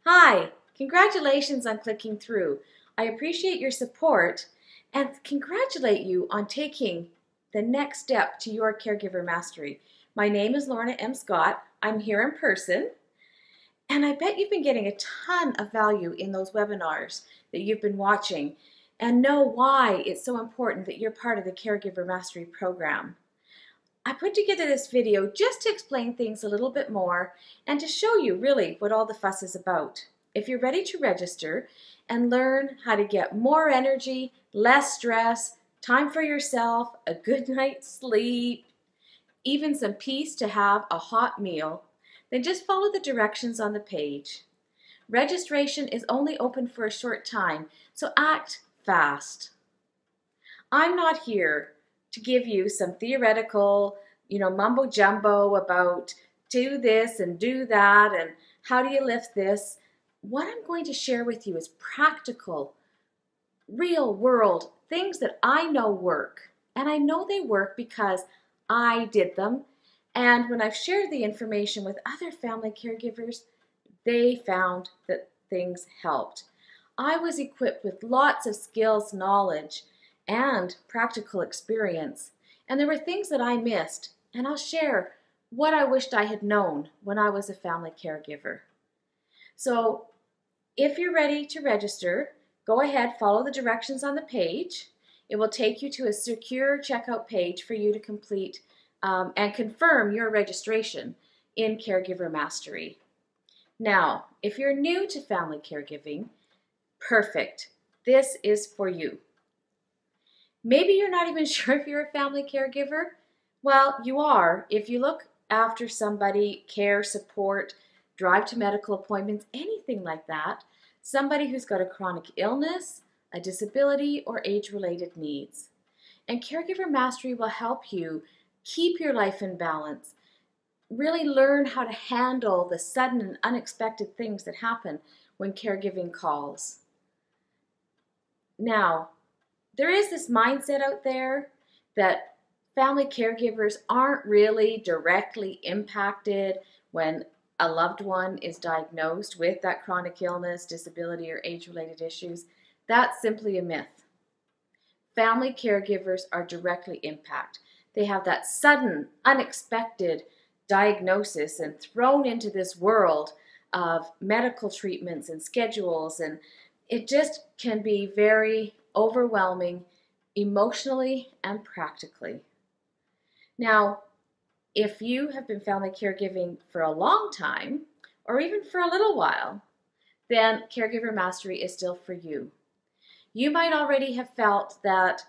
Hi, congratulations on clicking through. I appreciate your support and congratulate you on taking the next step to your caregiver mastery. My name is Lorna M. Scott. I'm here in person, and I bet you've been getting a ton of value in those webinars that you've been watching and know why it's so important that you're part of the Caregiver Mastery program. I put together this video just to explain things a little bit more and to show you really what all the fuss is about. If you're ready to register and learn how to get more energy, less stress, time for yourself, a good night's sleep, even some peace to have a hot meal, then just follow the directions on the page. Registration is only open for a short time, so act fast. I'm not here to give you some theoretical, mumbo jumbo about do this and do that and how do you lift this. What I'm going to share with you is practical, real world things that I know work. And I know they work because I did them. And when I've shared the information with other family caregivers, they found that things helped. I was equipped with lots of skills, knowledge, and practical experience. And there were things that I missed, and I'll share what I wished I had known when I was a family caregiver. So if you're ready to register, go ahead, follow the directions on the page. It will take you to a secure checkout page for you to complete and confirm your registration in Caregiver Mastery. Now, if you're new to family caregiving, perfect. This is for you. Maybe you're not even sure if you're a family caregiver. Well, you are if you look after somebody, care, support, drive to medical appointments, anything like that, somebody who's got a chronic illness, a disability, or age-related needs. And Caregiver Mastery will help you keep your life in balance, really learn how to handle the sudden and unexpected things that happen when caregiving calls. Now, there is this mindset out there that family caregivers aren't really directly impacted when a loved one is diagnosed with that chronic illness, disability, or age-related issues. That's simply a myth. Family caregivers are directly impacted. They have that sudden, unexpected diagnosis and thrown into this world of medical treatments and schedules, and it just can be very overwhelming emotionally and practically. Now, if you have been family caregiving for a long time, or even for a little while, then Caregiver Mastery is still for you. You might already have felt that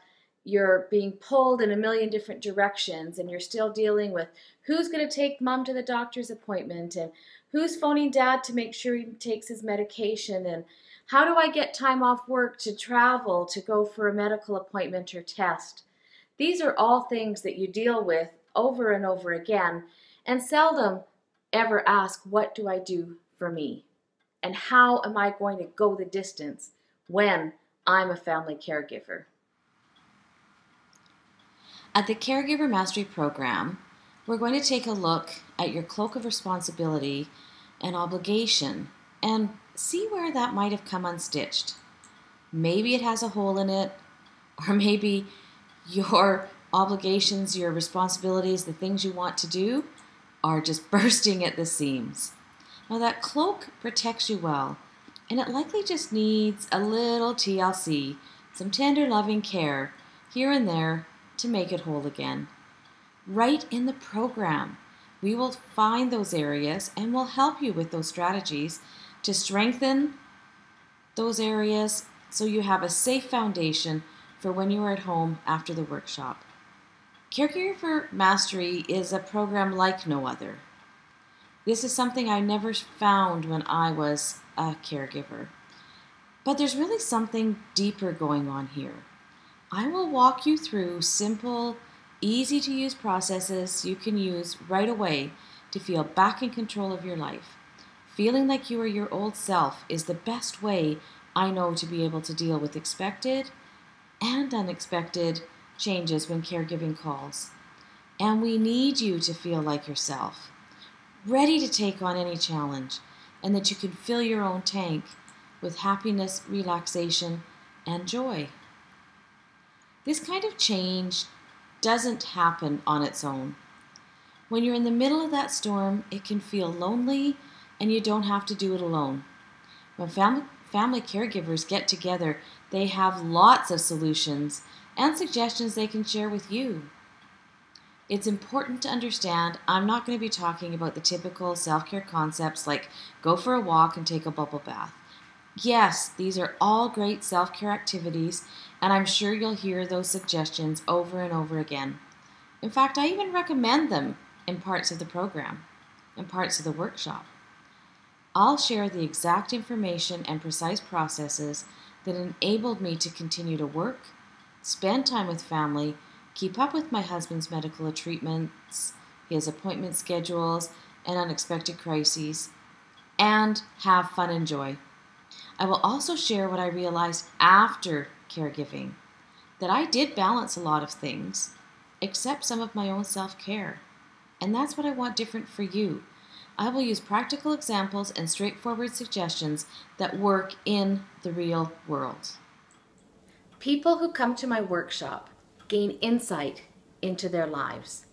you're being pulled in a million different directions and you're still dealing with who's going to take mom to the doctor's appointment and who's phoning dad to make sure he takes his medication and how do I get time off work to travel to go for a medical appointment or test. These are all things that you deal with over and over again and seldom ever ask, what do I do for me? And how am I going to go the distance when I'm a family caregiver? At the Caregiver Mastery Program, we're going to take a look at your cloak of responsibility and obligation and see where that might have come unstitched. Maybe it has a hole in it, or maybe your obligations, your responsibilities, the things you want to do are just bursting at the seams. Now that cloak protects you well, and it likely just needs a little TLC, some tender loving care here and there to make it whole again. Right in the program, we will find those areas and we'll help you with those strategies to strengthen those areas so you have a safe foundation for when you are at home after the workshop. Caregiver Mastery is a program like no other. This is something I never found when I was a caregiver. But there's really something deeper going on here. I will walk you through simple, easy-to-use processes you can use right away to feel back in control of your life. Feeling like you are your old self is the best way I know to be able to deal with expected and unexpected changes when caregiving calls. And we need you to feel like yourself, ready to take on any challenge, and that you can fill your own tank with happiness, relaxation, and joy. This kind of change doesn't happen on its own. When you're in the middle of that storm, it can feel lonely, and you don't have to do it alone. When family caregivers get together, they have lots of solutions and suggestions they can share with you. It's important to understand I'm not going to be talking about the typical self-care concepts like go for a walk and take a bubble bath. Yes, these are all great self-care activities, and I'm sure you'll hear those suggestions over and over again. In fact, I even recommend them in parts of the program and parts of the workshop. I'll share the exact information and precise processes that enabled me to continue to work, spend time with family, keep up with my husband's medical treatments, his appointment schedules, and unexpected crises, and have fun and joy. I will also share what I realized after caregiving, that I did balance a lot of things, except some of my own self-care. And that's what I want different for you. I will use practical examples and straightforward suggestions that work in the real world. People who come to my workshop gain insight into their lives.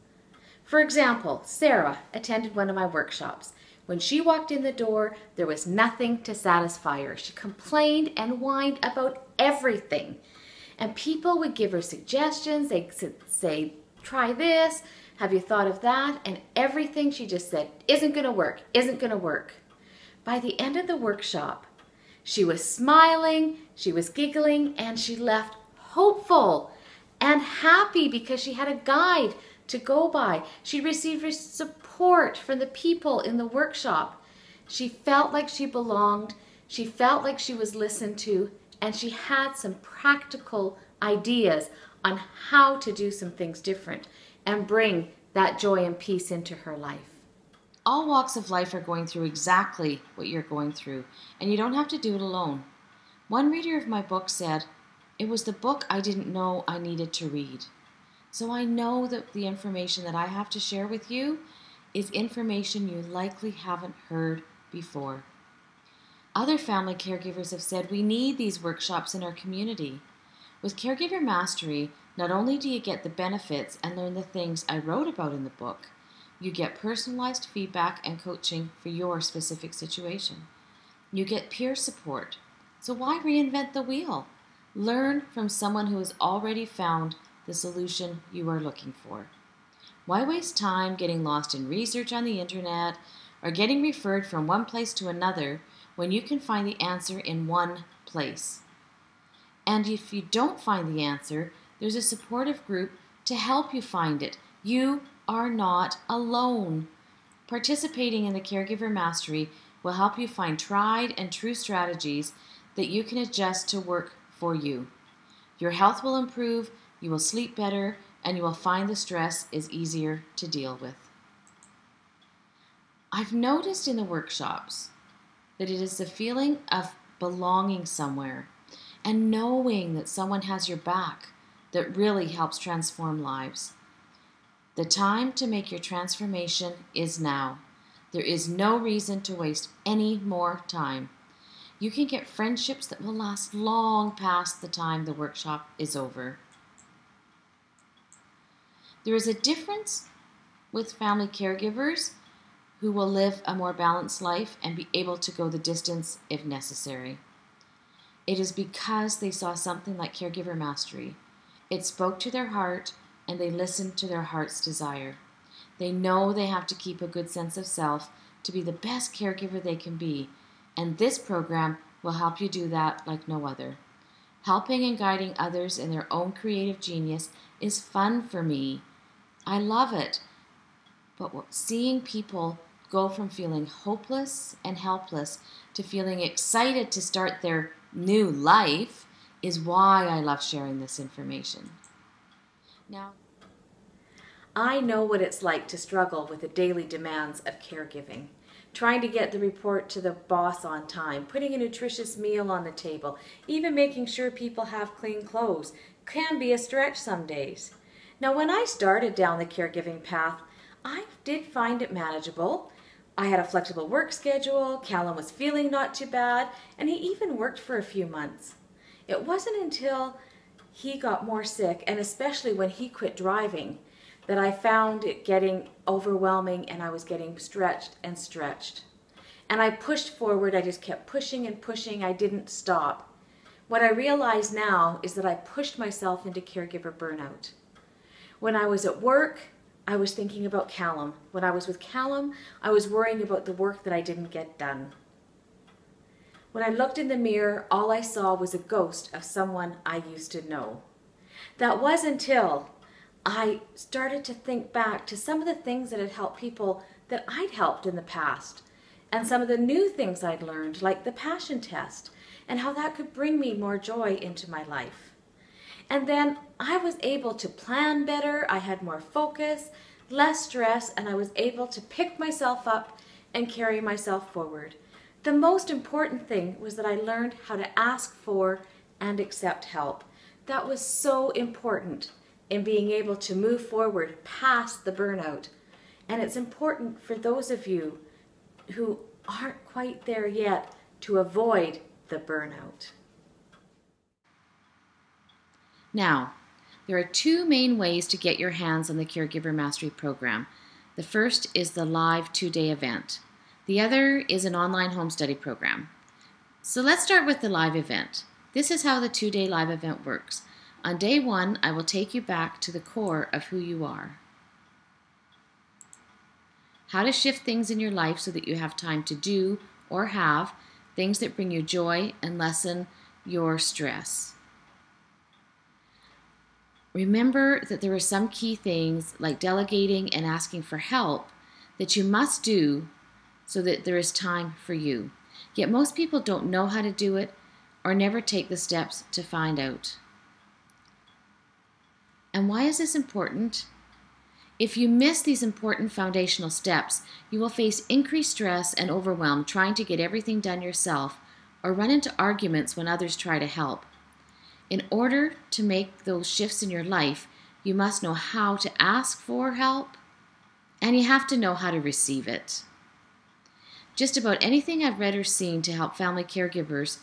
For example, Sarah attended one of my workshops. When she walked in the door, there was nothing to satisfy her. She complained and whined about everything. And people would give her suggestions. They say, try this. Have you thought of that? And everything she just said, isn't going to work, isn't going to work. By the end of the workshop, she was smiling, she was giggling, and she left hopeful and happy because she had a guide to go by. She received support from the people in the workshop. She felt like she belonged, she felt like she was listened to, and she had some practical ideas on how to do some things different and bring that joy and peace into her life. All walks of life are going through exactly what you're going through, and you don't have to do it alone. One reader of my book said, "It was the book I didn't know I needed to read." So I know that the information that I have to share with you is information you likely haven't heard before. Other family caregivers have said we need these workshops in our community. With Caregiver Mastery, not only do you get the benefits and learn the things I wrote about in the book, you get personalized feedback and coaching for your specific situation. You get peer support. So why reinvent the wheel? Learn from someone who has already found the solution you are looking for. Why waste time getting lost in research on the internet or getting referred from one place to another when you can find the answer in one place? And if you don't find the answer, there's a supportive group to help you find it. You are not alone. Participating in the Caregiver Mastery will help you find tried and true strategies that you can adjust to work for you. Your health will improve, you will sleep better, and you will find the stress is easier to deal with. I've noticed in the workshops that it is the feeling of belonging somewhere and knowing that someone has your back that really helps transform lives. The time to make your transformation is now. There is no reason to waste any more time. You can get friendships that will last long past the time the workshop is over. There is a difference with family caregivers who will live a more balanced life and be able to go the distance if necessary. It is because they saw something like Caregiver Mastery. It spoke to their heart and they listened to their heart's desire. They know they have to keep a good sense of self to be the best caregiver they can be, and this program will help you do that like no other. Helping and guiding others in their own creative genius is fun for me. I love it. But seeing people go from feeling hopeless and helpless to feeling excited to start their new life is why I love sharing this information. Now, I know what it's like to struggle with the daily demands of caregiving. Trying to get the report to the boss on time, putting a nutritious meal on the table, even making sure people have clean clothes can be a stretch some days. Now, when I started down the caregiving path, I did find it manageable. I had a flexible work schedule, Callum was feeling not too bad, and he even worked for a few months. It wasn't until he got more sick, and especially when he quit driving, that I found it getting overwhelming and I was getting stretched and stretched. And I pushed forward, I just kept pushing and pushing, I didn't stop. What I realize now is that I pushed myself into caregiver burnout. When I was at work, I was thinking about Callum. When I was with Callum, I was worrying about the work that I didn't get done. When I looked in the mirror, all I saw was a ghost of someone I used to know. That was until I started to think back to some of the things that had helped people that I'd helped in the past, and some of the new things I'd learned, like the passion test, and how that could bring me more joy into my life. And then I was able to plan better, I had more focus, less stress, and I was able to pick myself up and carry myself forward. The most important thing was that I learned how to ask for and accept help. That was so important in being able to move forward past the burnout. And it's important for those of you who aren't quite there yet to avoid the burnout. Now, there are two main ways to get your hands on the Caregiver Mastery Program. The first is the live 2-day event. The other is an online home study program. So let's start with the live event. This is how the 2-day live event works. On day 1, I will take you back to the core of who you are. How to shift things in your life so that you have time to do or have things that bring you joy and lessen your stress. Remember that there are some key things like delegating and asking for help that you must do so that there is time for you. Yet most people don't know how to do it or never take the steps to find out. And why is this important? If you miss these important foundational steps, you will face increased stress and overwhelm trying to get everything done yourself or run into arguments when others try to help. In order to make those shifts in your life, you must know how to ask for help, and you have to know how to receive it. Just about anything I've read or seen to help family caregivers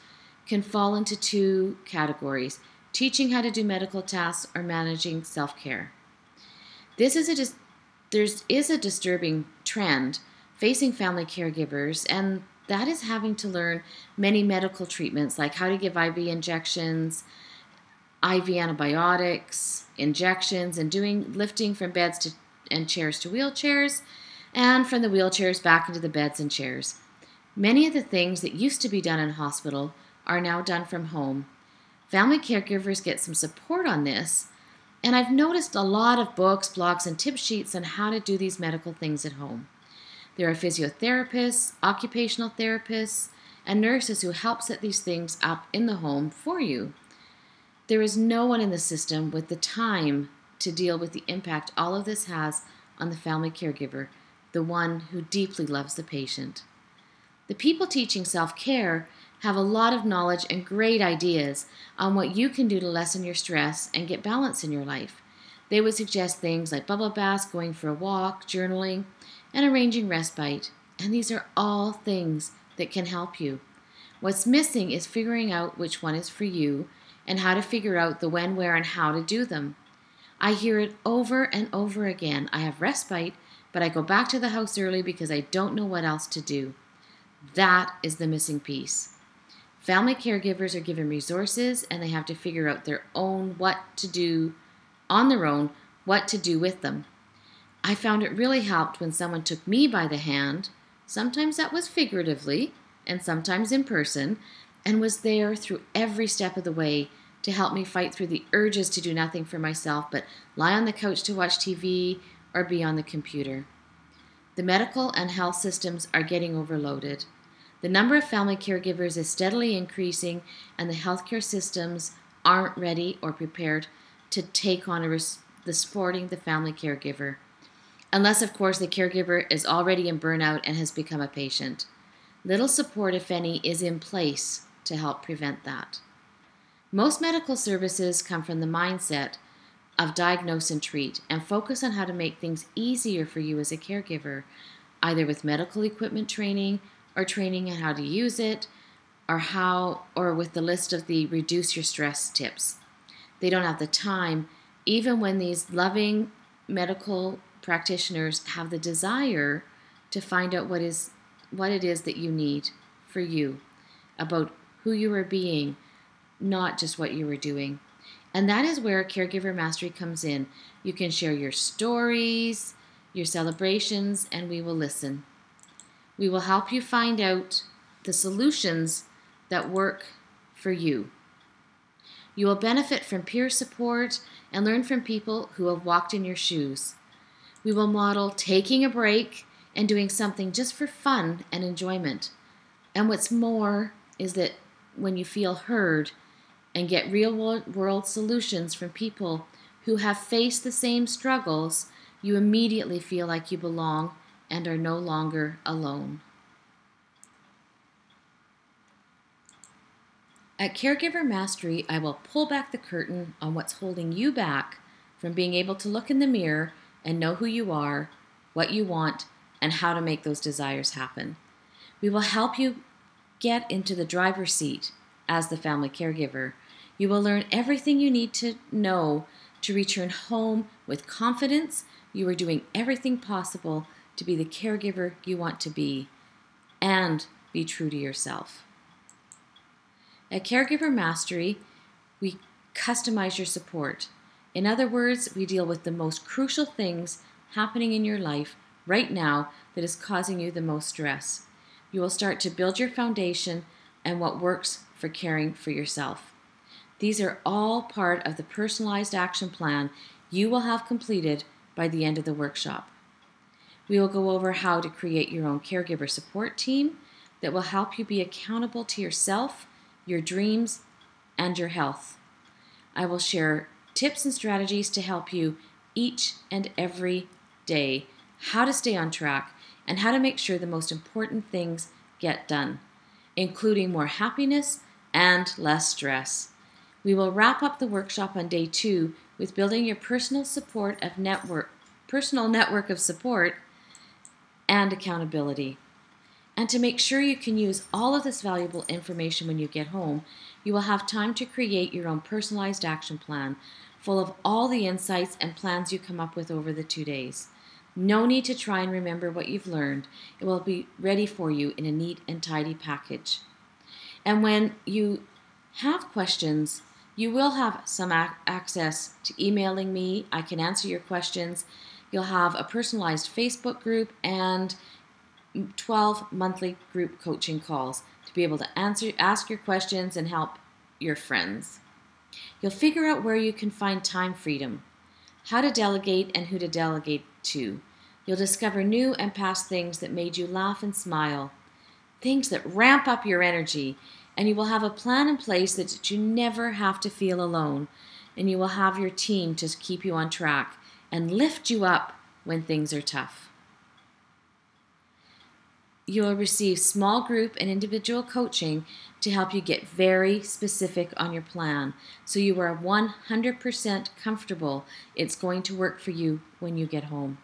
can fall into two categories: teaching how to do medical tasks or managing self-care. There is a disturbing trend facing family caregivers, and that is having to learn many medical treatments like how to give IV injections, IV antibiotics, injections, and doing lifting from beds and chairs to wheelchairs, and from the wheelchairs back into the beds and chairs. Many of the things that used to be done in hospital are now done from home. Family caregivers get some support on this, and I've noticed a lot of books, blogs, and tip sheets on how to do these medical things at home. There are physiotherapists, occupational therapists, and nurses who help set these things up in the home for you. There is no one in the system with the time to deal with the impact all of this has on the family caregiver, the one who deeply loves the patient. The people teaching self-care have a lot of knowledge and great ideas on what you can do to lessen your stress and get balance in your life. They would suggest things like bubble baths, going for a walk, journaling, and arranging respite. And these are all things that can help you. What's missing is figuring out which one is for you and how to figure out the when, where, and how to do them. I hear it over and over again. I have respite, but I go back to the house early because I don't know what else to do. That is the missing piece. Family caregivers are given resources and they have to figure out their own what to do on their own, what to do with them. I found it really helped when someone took me by the hand, sometimes that was figuratively and sometimes in person, and was there through every step of the way to help me fight through the urges to do nothing for myself but lie on the couch to watch TV or be on the computer. The medical and health systems are getting overloaded. The number of family caregivers is steadily increasing, and the healthcare systems aren't ready or prepared to take on the supporting the family caregiver. Unless, of course, the caregiver is already in burnout and has become a patient. Little support, if any, is in place to help prevent that. Most medical services come from the mindset of diagnose and treat and focus on how to make things easier for you as a caregiver. either with medical equipment training or training on how to use it, or with the list of the reduce your stress tips. They don't have the time, even when these loving medical practitioners have the desire to find out what it is that you need for you, about who you are being, not just what you are doing. And that is where Caregiver Mastery comes in. You can share your stories, your celebrations, and we will listen. We will help you find out the solutions that work for you. You will benefit from peer support and learn from people who have walked in your shoes. We will model taking a break and doing something just for fun and enjoyment. And what's more is that when you feel heard and get real world solutions from people who have faced the same struggles, you immediately feel like you belong and are no longer alone. At Caregiver Mastery, I will pull back the curtain on what's holding you back from being able to look in the mirror and know who you are, what you want, and how to make those desires happen. We will help you get into the driver's seat as the family caregiver. You will learn everything you need to know to return home with confidence. You are doing everything possible to be the caregiver you want to be and be true to yourself. At Caregiver Mastery, we customize your support. In other words, we deal with the most crucial things happening in your life right now that is causing you the most stress. You will start to build your foundation and what works for caring for yourself. These are all part of the personalized action plan you will have completed by the end of the workshop. We will go over how to create your own caregiver support team that will help you be accountable to yourself, your dreams, and your health. I will share tips and strategies to help you each and every day, how to stay on track, and how to make sure the most important things get done, including more happiness and less stress. We will wrap up the workshop on day 2 with building your personal network of support and accountability. And to make sure you can use all of this valuable information when you get home, you will have time to create your own personalized action plan full of all the insights and plans you come up with over the 2 days. No need to try and remember what you've learned. It will be ready for you in a neat and tidy package. And when you have questions, you will have some access to emailing me. I can answer your questions. You'll have a personalized Facebook group and 12 monthly group coaching calls to be able to ask your questions and help your friends. You'll figure out where you can find time freedom, how to delegate and who to delegate to. You'll discover new and past things that made you laugh and smile, things that ramp up your energy, and you will have a plan in place that you never have to feel alone, and you will have your team to keep you on track and lift you up when things are tough. You will receive small group and individual coaching to help you get very specific on your plan so you are 100% comfortable it's going to work for you when you get home.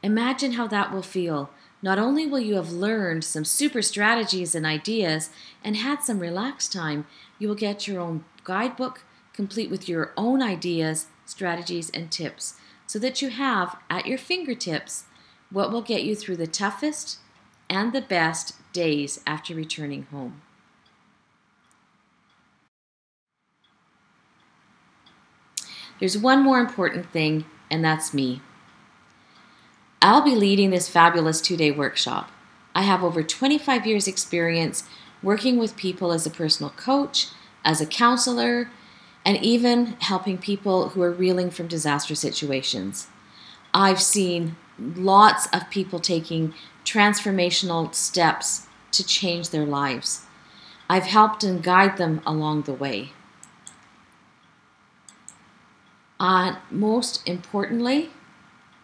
Imagine how that will feel. Not only will you have learned some super strategies and ideas and had some relaxed time, you will get your own guidebook complete with your own ideas, strategies, and tips so that you have at your fingertips what will get you through the toughest and the best days after returning home. There's one more important thing, and that's me. I'll be leading this fabulous 2-day workshop. I have over 25 years experience working with people as a personal coach, as a counselor, and even helping people who are reeling from disaster situations. I've seen lots of people taking transformational steps to change their lives. I've helped and guided them along the way. Most importantly,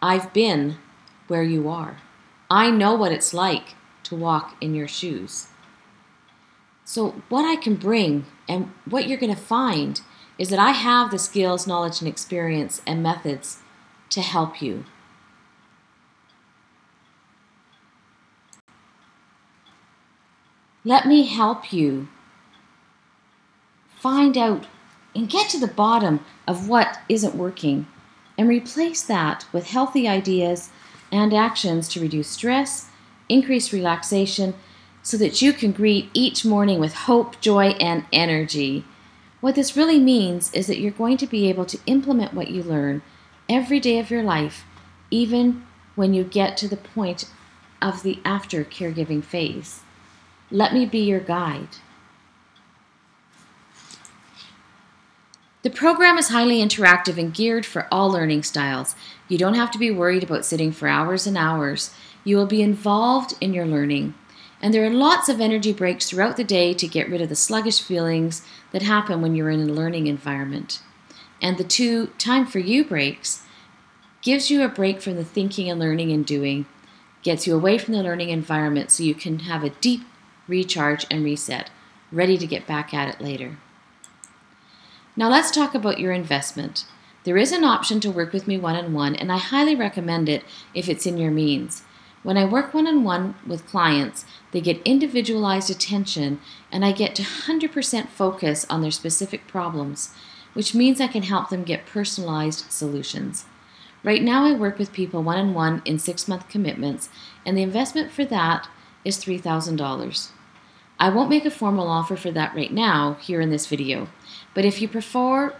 I've been where you are. I know what it's like to walk in your shoes. So what I can bring and what you're going to find is that I have the skills, knowledge, and experience and methods to help you. Let me help you find out and get to the bottom of what isn't working and replace that with healthy ideas and actions to reduce stress, increase relaxation, so that you can greet each morning with hope, joy, and energy. What this really means is that you're going to be able to implement what you learn every day of your life, even when you get to the point of the after caregiving phase. Let me be your guide. The program is highly interactive and geared for all learning styles. You don't have to be worried about sitting for hours and hours. You will be involved in your learning. And there are lots of energy breaks throughout the day to get rid of the sluggish feelings that happen when you're in a learning environment. And the 2 time for you breaks gives you a break from the thinking and learning and doing, gets you away from the learning environment so you can have a deep recharge and reset, ready to get back at it later. Now let's talk about your investment. There is an option to work with me one-on-one, and I highly recommend it if it's in your means. When I work one-on-one with clients, they get individualized attention, and I get to 100% focus on their specific problems, which means I can help them get personalized solutions. Right now I work with people one-on-one in 6-month commitments, and the investment for that is $3,000. I won't make a formal offer for that right now here in this video, but if you prefer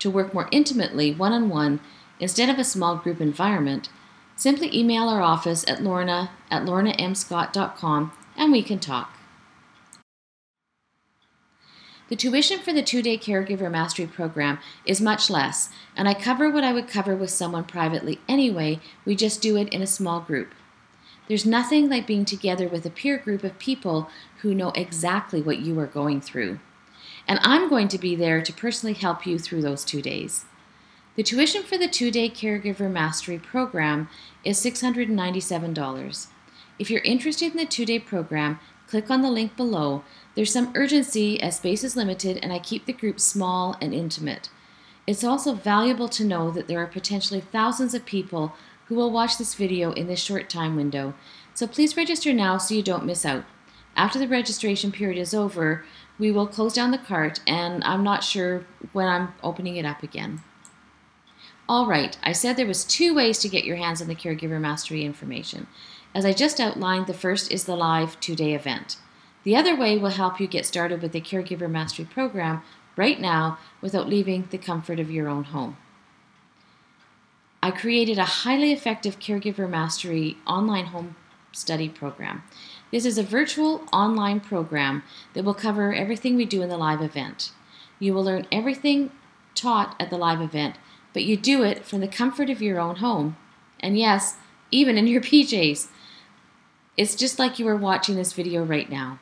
to work more intimately one-on-one instead of a small group environment, simply email our office at lorna@lornamscott.com and we can talk. The tuition for the 2-day Caregiver Mastery Program is much less, and I cover what I would cover with someone privately anyway. We just do it in a small group. There's nothing like being together with a peer group of people who know exactly what you are going through. And I'm going to be there to personally help you through those 2 days. The tuition for the 2-day Caregiver Mastery Program is $697. If you're interested in the 2-day program, click on the link below. There's some urgency as space is limited and I keep the group small and intimate. It's also valuable to know that there are potentially thousands of people who will watch this video in this short time window. So please register now so you don't miss out. After the registration period is over, we will close down the cart, and I'm not sure when I'm opening it up again. All right, I said there was 2 ways to get your hands on the Caregiver Mastery information. As I just outlined, the first is the live 2-day event. The other way will help you get started with the Caregiver Mastery Program right now without leaving the comfort of your own home. I created a highly effective Caregiver Mastery online home study program. This is a virtual online program that will cover everything we do in the live event. You will learn everything taught at the live event, but you do it from the comfort of your own home. And yes, even in your PJs. It's just like you are watching this video right now.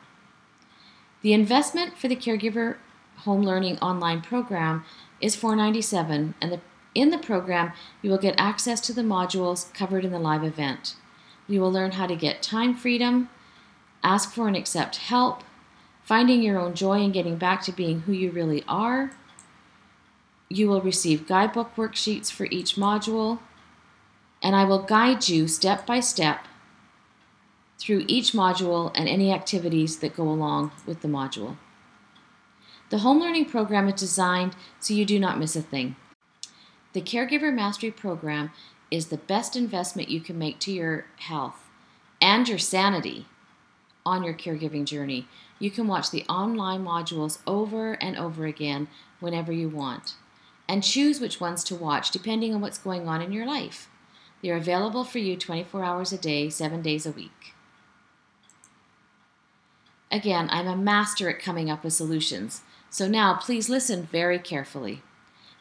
The investment for the Caregiver Home Learning Online Program is $497, and in the program, you will get access to the modules covered in the live event. You will learn how to get time freedom, ask for and accept help, finding your own joy and getting back to being who you really are. You will receive guidebook worksheets for each module, and I will guide you step by step through each module and any activities that go along with the module. The home learning program is designed so you do not miss a thing. The Caregiver Mastery Program is the best investment you can make to your health and your sanity on your caregiving journey. You can watch the online modules over and over again whenever you want, and choose which ones to watch depending on what's going on in your life. They are available for you 24 hours a day, 7 days a week. Again, I'm a master at coming up with solutions, so now please listen very carefully.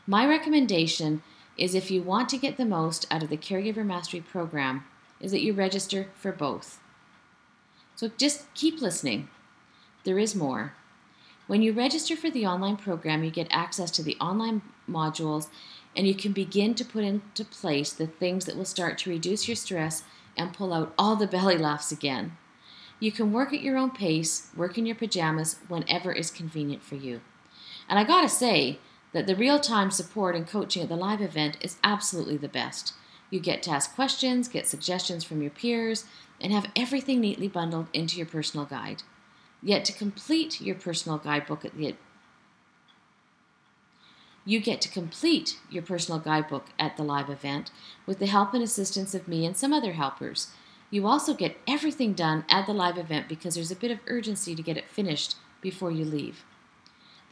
My recommendation is, if you want to get the most out of the Caregiver Mastery Program, is that you register for both. So just keep listening. There is more. When you register for the online program, you get access to the online modules, and you can begin to put into place the things that will start to reduce your stress and pull out all the belly laughs again. You can work at your own pace, work in your pajamas, whenever is convenient for you. And I gotta say that the real-time support and coaching at the live event is absolutely the best. You get to ask questions, get suggestions from your peers, and have everything neatly bundled into your personal guide. Yet to complete your personal guidebook You get to complete your personal guidebook at the live event with the help and assistance of me and some other helpers. You also get everything done at the live event because there's a bit of urgency to get it finished before you leave.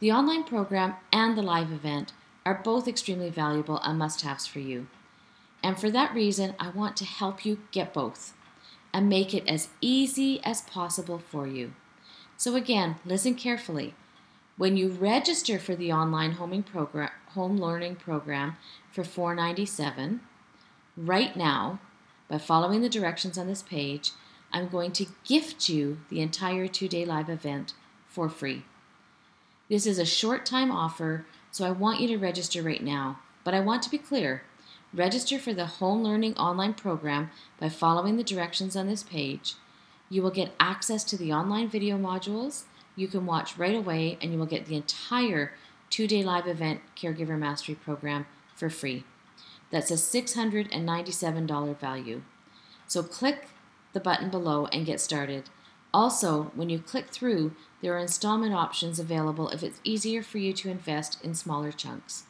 The online program and the live event are both extremely valuable and must-haves for you. And for that reason, I want to help you get both and make it as easy as possible for you. So again, listen carefully. When you register for the online home learning program for $4.97, right now, by following the directions on this page, I'm going to gift you the entire 2-day live event for free. This is a short-time offer, so I want you to register right now. But I want to be clear. Register for the home learning online program by following the directions on this page. You will get access to the online video modules you can watch right away, and you will get the entire 2-day live event Caregiver Mastery program for free. That's a $697 value. So click the button below and get started. Also, when you click through, there are installment options available if it's easier for you to invest in smaller chunks.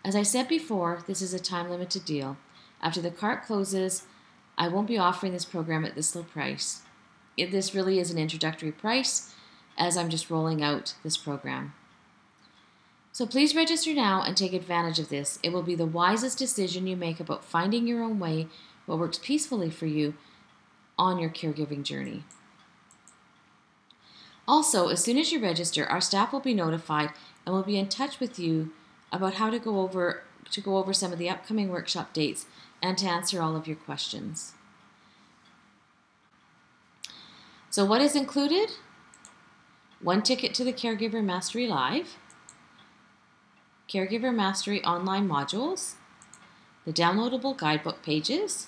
As I said before, this is a time-limited deal. After the cart closes, I won't be offering this program at this low price. This really is an introductory price, as I'm just rolling out this program. So please register now and take advantage of this. It will be the wisest decision you make about finding your own way, what works peacefully for you on your caregiving journey. Also, as soon as you register, our staff will be notified and will be in touch with you about how to go over some of the upcoming workshop dates and to answer all of your questions. So what is included? 1 ticket to the Caregiver Mastery Live, Caregiver Mastery online modules, the downloadable guidebook pages,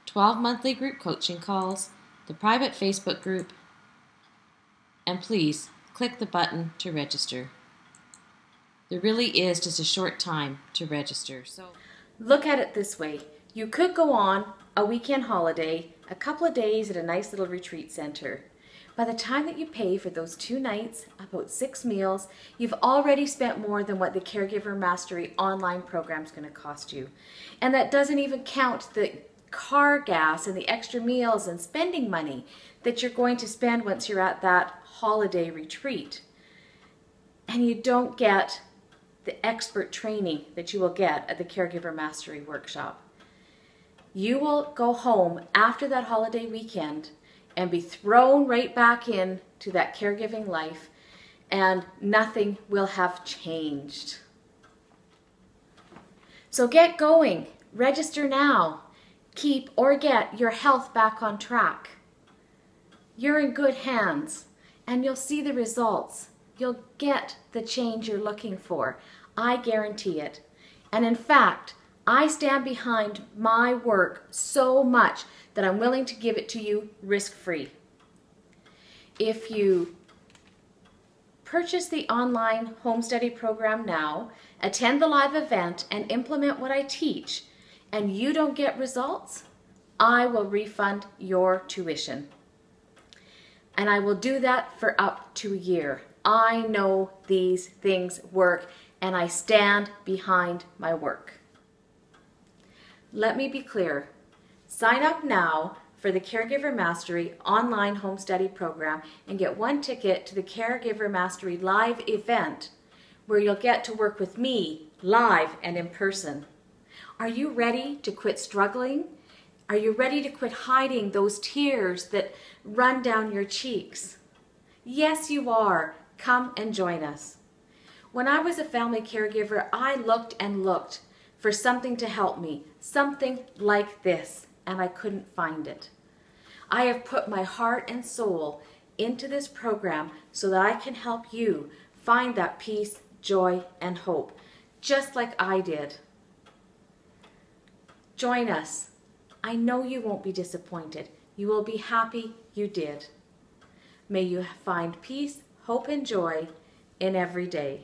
12 monthly group coaching calls, the private Facebook group, and please click the button to register. There really is just a short time to register. So Look at it this way. You could go on a weekend holiday, a couple of days at a nice little retreat center. By the time that you pay for those 2 nights, about 6 meals, you've already spent more than what the Caregiver Mastery online program is going to cost you. And that doesn't even count the car gas and the extra meals and spending money that you're going to spend once you're at that holiday retreat. And you don't get the expert training that you will get at the Caregiver Mastery workshop. You will go home after that holiday weekend and be thrown right back into that caregiving life, and nothing will have changed. So get going. Register now. Keep or get your health back on track. You're in good hands, and you'll see the results. You'll get the change you're looking for. I guarantee it. And in fact, I stand behind my work so much that I'm willing to give it to you risk-free. If you purchase the online home study program now, attend the live event, and implement what I teach, and you don't get results, I will refund your tuition. And I will do that for up to a year. I know these things work, and I stand behind my work. Let me be clear. Sign up now for the Caregiver Mastery online home study program and get 1 ticket to the Caregiver Mastery live event where you'll get to work with me live and in person. Are you ready to quit struggling? Are you ready to quit hiding those tears that run down your cheeks? Yes, you are. Come and join us. When I was a family caregiver, I looked and looked for something to help me, something like this, and I couldn't find it. I have put my heart and soul into this program so that I can help you find that peace, joy, and hope, just like I did. Join us. I know you won't be disappointed. You will be happy you did. May you find peace, hope, and joy in every day.